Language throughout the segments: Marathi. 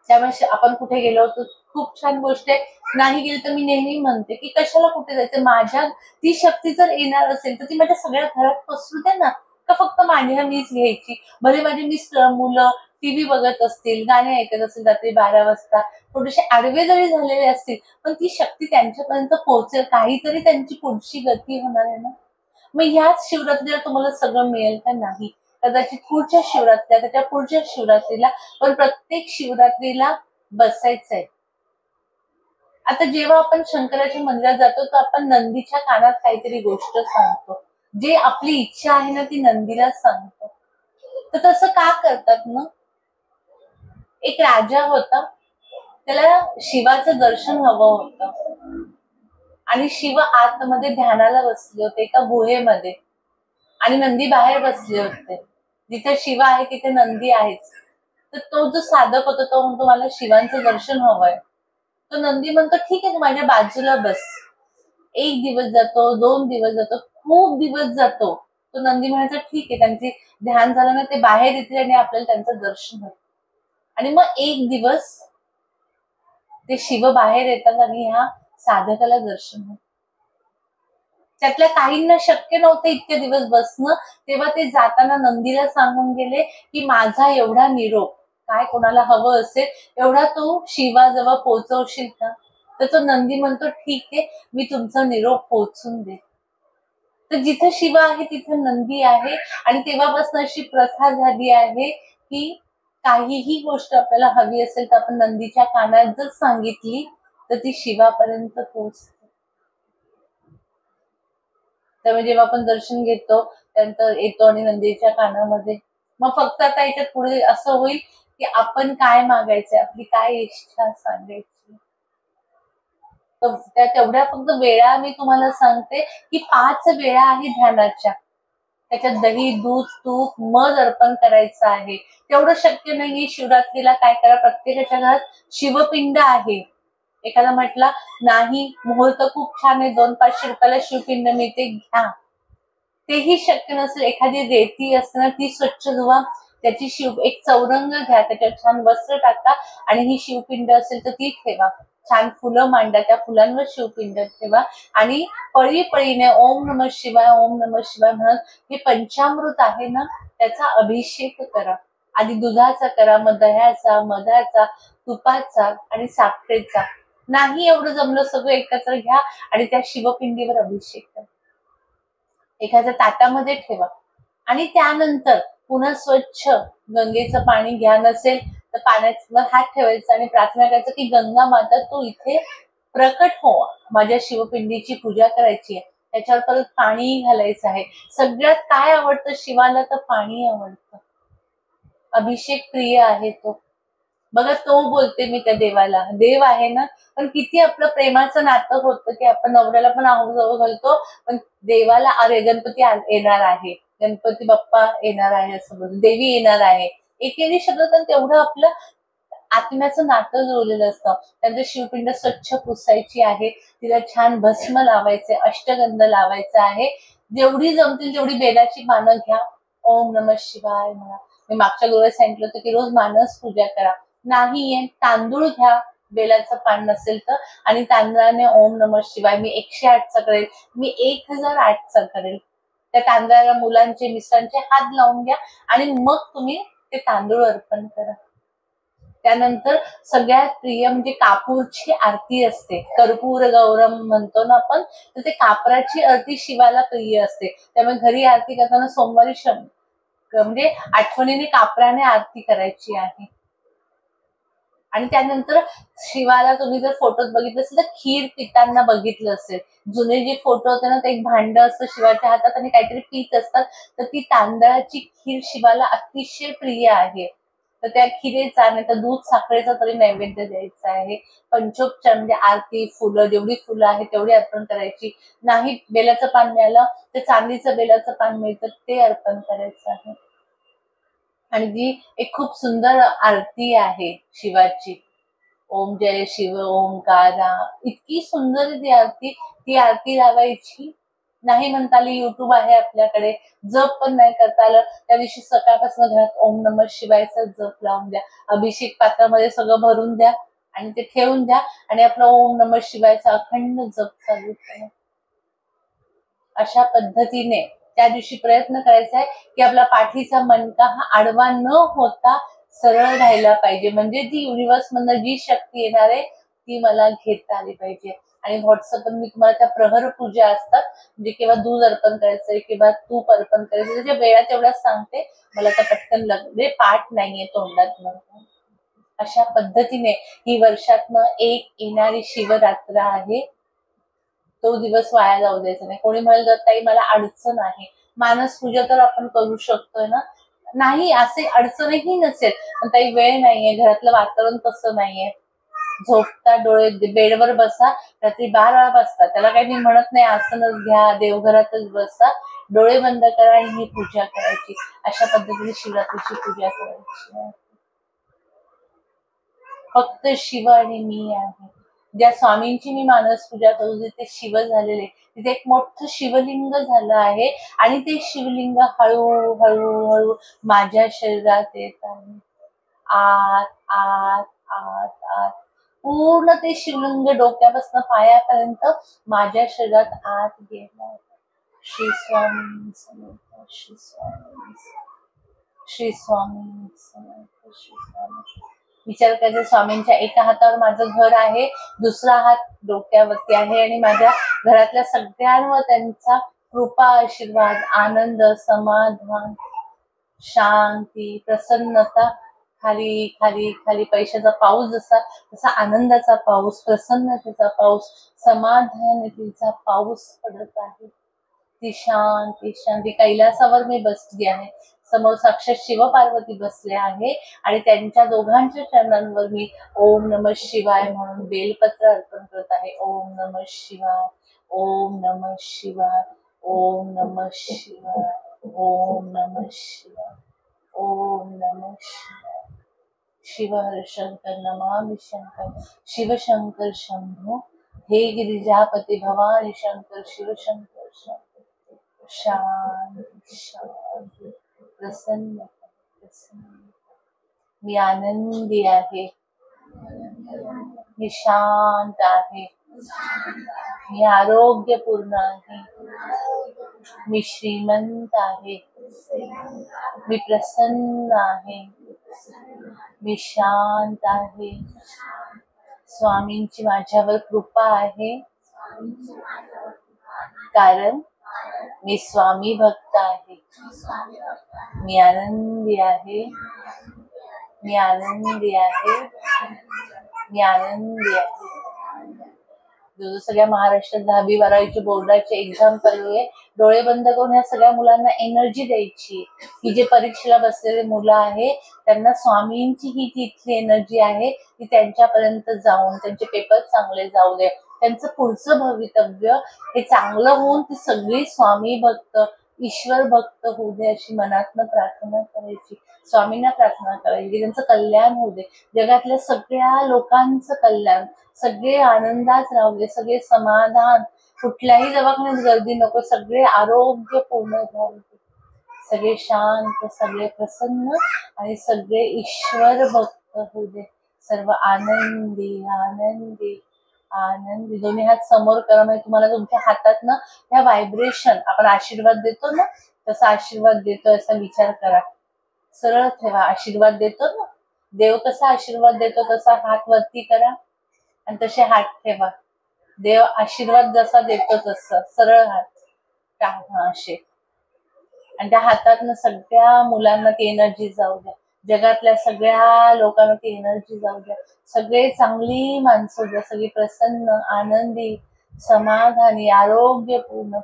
त्यामुळे आपण कुठे गेलो होतो खूप छान गोष्ट आहे. नाही गेली तर मी नेहमी म्हणते की कशाला कुठे जायचं, माझ्या ती शक्ती जर येणार असेल तर ती माझ्या सगळ्या घरात पसरू द्या ना, का फक्त माझ्या मीच घ्यायची. भले माझे मिस्टर मुलं टीव्ही बघत असतील, गाणे ऐकत असतील रात्री 12 वाजता, थोडेसे आडवे जरी झालेले असतील, पण ती शक्ती त्यांच्यापर्यंत पोहोचेल, काहीतरी त्यांची पुढची गती होणार आहे ना. मग ह्याच शिवरात्रीला तुम्हाला सगळं मिळेल का? नाही. कदाचित पुढच्या शिवरात्रीला, त्याच्या पुढच्या शिवरात्रीला, पण प्रत्येक शिवरात्रीला बसायचंय. आता जेव्हा आपण शंकराच्या मंदिरात जातो तर आपण नंदीच्या कानात काहीतरी गोष्ट सांगतो, जे आपली इच्छा आहे ना ती नंदीला सांगतो. तर तसं का करतात ना? एक राजा होता, त्याला शिवाचं दर्शन हवं होतं आणि शिव आतमध्ये ध्यानाला बसले होते एका गुहेमध्ये आणि नंदी बाहेर बसले होते. जिथे शिव आहे तिथे नंदी आहेच. तर तो जो साधक होता तो म्हणतो मला शिवांचं दर्शन हवंय. तो नंदी म्हणतो ठीक आहे, तू माझ्या बाजूला बस. 1 दिवस जातो, 2 दिवस जातो, खूप दिवस जातो. तो नंदी म्हणायचा ठीक आहे, त्यांचे ध्यान झालं ना ते बाहेर येतील आणि आपल्याला त्यांचं दर्शन होईल. आणि मग 1 दिवस ते शिव बाहेर येतात आणि ह्या साधकाला दर्शन होतं. त्यातल्या काहींना शक्य नव्हतं इतके दिवस बसणं, तेव्हा ते जाताना नंदीला सांगून गेले की माझा एवढा निरोप, काय कोणाला हवं असेल एवढा तू शिवाजवळ पोहोचवशील का? तर तो नंदी म्हणतो ठीक आहे, मी तुमचा निरोप पोहोचून दे. तर जिथे शिव आहे तिथे नंदी आहे आणि तेव्हापासून अशी प्रथा झाली आहे की काहीही गोष्ट आपल्याला हवी असेल तर आपण नंदीच्या कानात जर सांगितली तर ती शिवापर्यंत पोहोचते. त्यामुळे जेव्हा आपण दर्शन घेतो त्यानंतर येतो आणि नंदीच्या कानामध्ये, मग फक्त आता याच्यात पुढे असं होईल की आपण काय मागायचंय, आपली काय इच्छा सांगायची. तर त्या तेवढ्या फक्त वेळा मी तुम्हाला सांगते की 5 वेळा आहे ध्यानाच्या. त्याच्यात दही, दूध, तूप, मध अर्पण करायचं आहे. तेवढं शक्य नाहीये शिवरात्रीला काय करा, प्रत्येकाच्या घरात शिवपिंड आहे. एखादा म्हटला नाही मुहूर्त खूप छान आहे, 200-500 रुपयाला शिवपिंड मिळते, घ्या. तेही शक्य नसेल, एखादी रेती असते ना ती स्वच्छ धुवा, त्याची एक चौरंग घ्या, त्याच्यात छान वस्त्र टाका आणि ही शिवपिंड असेल तर ती ठेवा. छान फुलं मांडा, त्या फुलांवर शिवपिंड ठेवा आणि पळी पळीने ओम नमः शिवाय ओम नमः शिवाय म्हणत हे पंचामृत आहे ना त्याचा अभिषेक करा. आधी दुधाचा करा, मग दह्याचा, मधाचा, तुपाचा आणि साखरेचा. नाही एवढं जमलं सगळं एकत्र घ्या आणि त्या शिवपिंडीवर अभिषेक करा. एखाद्या ताटामध्ये ठेवा आणि त्यानंतर पुन्हा स्वच्छ गंगेचं पाणी घ्या, नसेल तर पाण्यावर हात ठेवायचा आणि प्रार्थना करायचं की गंगा माता तू इथे प्रकट हो, माझ्या शिवपिंडीची पूजा करायची आहे. त्याच्यावर परत पाणी घालायचं आहे. सगळ्यात काय आवडतं शिवाला तर पाणी आवडतं. अभिषेक प्रिय आहे तो. बघा तो बोलते मी त्या देवाला, देव आहे ना, पण किती आपलं प्रेमाचं नातं होतं की आपण नवऱ्याला पण जवळ घालतो, पण देवाला अरे गणपती येणार आहे, गणपती बाप्पा येणार आहे असं बोलतो, देवी येणार आहे. एकेरी शब्दात तेवढं आपलं आत्म्याचं नातं जोडलेलं असतं. त्यांचं शिवपिंड स्वच्छ पुसायची आहे, तिला छान भस्म लावायचे, अष्टगंध लावायचा आहे. जेवढी जमतील तेवढी बेलाची पानं घ्या, ओम नमः शिवाय म्हणा. मी मागच्या गुरुवारी सांगितलं होतं की रोज मानस पूजा करा. नाहीये तांदूळ घ्या, बेलाचं पान नसेल तर, आणि तांदळाने ओम नमः शिवाय मी 108चा करेल, मी 1008चा करेल. त्या तांदळाला मुलांचे मिस्टरांचे हात लावून घ्या आणि मग तुम्ही ते तांदूळ अर्पण करा. त्यानंतर सगळ्यात प्रिय म्हणजे कापूरची आरती असते, कर्पूर गौरम म्हणतो ना आपण, तर ते कापराची आरती शिवाला प्रिय असते. त्यामुळे घरी आरती करताना सोमवारी म्हणजे आठवणीने कापराने आरती करायची आहे. आणि त्यानंतर शिवाला तुम्ही जर फोटोत बघितलं असेल तर खीर पिताना बघितलं असेल. जुने जे फोटो होते ना, ते एक भांड असतं शिवाच्या हातात आणि काहीतरी पीत असतात, तर ती तांदळाची खीर शिवाला अतिशय प्रिय आहे. तर त्या खिरेचा नाही तर दूध साखरेचा तरी नैवेद्य द्यायचा आहे. पंचोपचार म्हणजे आरती, फुलं, जेवढी फुलं आहेत तेवढी अर्पण करायची. नाही बेलाचं पान मिळालं तर चांदीचं बेलाचं पान मिळतं ते अर्पण करायचं आहे. आणि जी एक खूप सुंदर आरती आहे शिवाची, ओम जय शिव ओंकारा, इतकी सुंदर ती आरती लावायची. नाही म्हणता आली, युट्यूब आहे आपल्याकडे. जप पण नाही करता आलं, त्या दिवशी सकाळपासून घरात ओम नमः शिवायचा जप लावून द्या. अभिषेक पात्रामध्ये सगळं भरून द्या आणि ते ठेवून द्या आणि आपला ओम नमः शिवायचा अखंड जप चालू करा. अशा पद्धतीने त्या दिवशी प्रयत्न करायचा आहे की आपला पाठीचा मणका हा आडवा न होता सरळ राहायला पाहिजे. म्हणजे ती युनिव्हर्स मधनं जी शक्ती येणार आहे ती मला घेता आली पाहिजे. आणि व्हॉट्सअपवर मी तुम्हाला त्या प्रहर पूजा असतात, म्हणजे किंवा दूध अर्पण करायचंय किंवा तूप अर्पण करायचं, त्याच्या वेळा तेवढ्याच सांगते. मला तर पटकन म्हणजे पाठ नाहीये तोंडात. अशा पद्धतीने ही वर्षातनं एक येणारी शिवरात्र आहे. तो दिवस वाया जाऊ द्यायचा नाही. कोणी म्हणेल ताई मला अडचण आहे, मानस पूजा तर आपण करू शकतोय ना. नाही, असे अडचणही नसेल, पण ताई वेळ नाहीये, घरातलं वातावरण तसं नाहीये, झोपता डोळे बेडवर बसा, रात्री 12 वाजता, त्याला काही मी म्हणत नाही आसनच घ्या, देवघरातच बसा, डोळे बंद करा आणि ही पूजा करायची. अशा पद्धतीने शिवरात्रीची पूजा करायची. फक्त शिव आणि मी आहे. ज्या स्वामींची मी मानस पूजा करू ते शिव झालेले, तिथे एक मोठं शिवलिंग झालं आहे आणि ते शिवलिंग हळूहळू हळू माझ्या शरीरात येत आहे. आत आत आत आत पूर्ण ते शिवलिंग डोक्यापासून पायापर्यंत माझ्या शरीरात आत गेलं. श्री स्वामी समर्थ, श्री स्वामी, श्री स्वामी समर्थ, श्री स्वामी. विचार करायचा, स्वामींच्या एका हातावर माझं घर आहे, दुसरा हात डोक्यावरती आहे आणि माझ्या घरातल्या सगळ्यांवर त्यांचा कृपा, आशीर्वाद, आनंद, समाधान, शांती, प्रसन्नता, खाली खाली खाली पैशाचा पाऊस जसा तसा आनंदाचा पाऊस, प्रसन्नतेचा पाऊस, समाधानतेचा पाऊस पडत आहे. ती शांती शांती. कैलासावर मी बसली आहे, समोर साक्षात शिव पार्वती बसले आहे आणि त्यांच्या दोघांच्या चरणांवर मी ओम नमः शिवाय म्हणून बेलपत्र अर्पण करत आहे. ओम नमः शिवाय, ओम नमः शिवाय, ओम नमः शिवाय, ओम नमः शिवाय, ओम नमः शिवाय. शिव हर शंकर नमामि शंकर, शिव शंकर शंभो, हे गिरिजापती भवानी शंकर, शिव शंकर शंकर. शांती शांती, प्रसन्न प्रसन्न. मी आनंदी आहे, मी शांत आहे, मी आरोग्यपूर्ण आहे, मी श्रीमंत आहे, मी प्रसन्न आहे, मी शांत आहे. स्वामींची माझ्यावर कृपा आहे, कारण मी स्वामी भक्त आहे. मी आनंदी आहे, मी आनंदी आहे, मी आनंदी आहे. जो सगळ्या महाराष्ट्रात 10वी 12वीची बोर्डाची एक्झाम चालू आहे, डोळे बंद करून ह्या सगळ्या मुलांना एनर्जी द्यायची की जे परीक्षेला बसलेले मुलं आहे त्यांना स्वामींची ही जी इथली एनर्जी आहे ती त्यांच्यापर्यंत जाऊन त्यांचे पेपर चांगले जाऊ दे, त्यांचं पुढचं भवितव्य हे चांगलं होऊन ती सगळी स्वामी भक्त, ईश्वर भक्त होऊ दे अशी मनातनं प्रार्थना करायची. स्वामींना प्रार्थना करायची, त्यांचं कल्याण होऊ दे, जगातल्या सगळ्या लोकांचं कल्याण, सगळे आनंदात राहू दे, सगळे समाधान, कुठल्याही दवाखान्यात गर्दी नको, सगळे आरोग्यपूर्ण राहू दे, सगळे शांत, सगळे प्रसन्न आणि सगळे ईश्वर भक्त होऊ दे, सर्व आनंदी आनंदी आनंदी. दोन्ही हात समोर करा, म्हणजे तुम्हाला तुमच्या हातातनं ह्या व्हायब्रेशन, आपण आशीर्वाद देतो ना तसा आशीर्वाद देतो असा विचार करा. सरळ ठेवा, आशीर्वाद देतो ना देव कसा आशीर्वाद देतो तसा हात वरती करा आणि तसे हात ठेवा. देव आशीर्वाद जसा देतो तसं सरळ हात टाका असे, आणि त्या हातातनं सगळ्या मुलांना ती एनर्जी जाऊ द्या, जगातल्या सगळ्या लोकांना ती एनर्जी जाऊ द्या, सगळे चांगली माणसं द्या, सगळी प्रसन्न आनंदी समाधानी आरोग्यपूर्ण.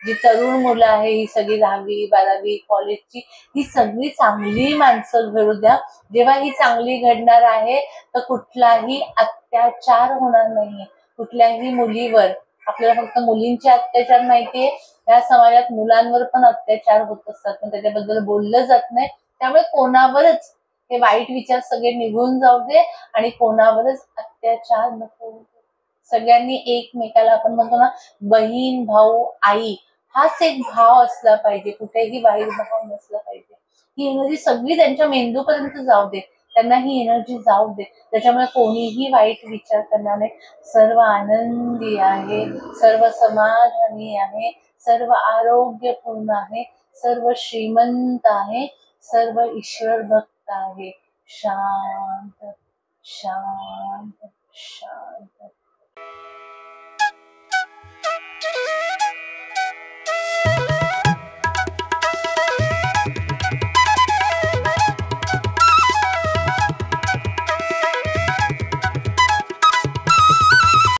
जी तरुण मुलं आहे ही सगळी 10वी 12वी कॉलेजची, ही सगळी चांगली माणसं घडू द्या. जेव्हा ही चांगली घडणार आहे तर कुठलाही अत्याचार होणार नाहीये कुठल्याही मुलीवर. आपल्याला फक्त मुलींचे अत्याचार माहितीये, या समाजात मुलांवर पण अत्याचार होत असतात, पण त्याच्याबद्दल बोललं जात नाही. त्यामुळे कोणावरच हे वाईट विचार सगळे निघून जाऊ दे आणि कोणावरच अत्याचार नको. सगळ्यांनी एकमेकाला, आपण म्हणतो ना बहीण भाऊ आई, हाच एक भाव असला पाहिजे, कुठेही वाईट भाव नसला पाहिजे. ही एनर्जी सगळी त्यांच्या मेंदूपर्यंत जाऊ दे, त्यांना ही एनर्जी जाऊ दे. त्याच्यामुळे कोणीही वाईट विचार करणार नाही. सर्व आनंदी आहे, सर्व समाधानी आहे, सर्व आरोग्यपूर्ण आहे, सर्व श्रीमंत आहे, सर्व ईश्वर भक्त आहे. शांत शांत शांत.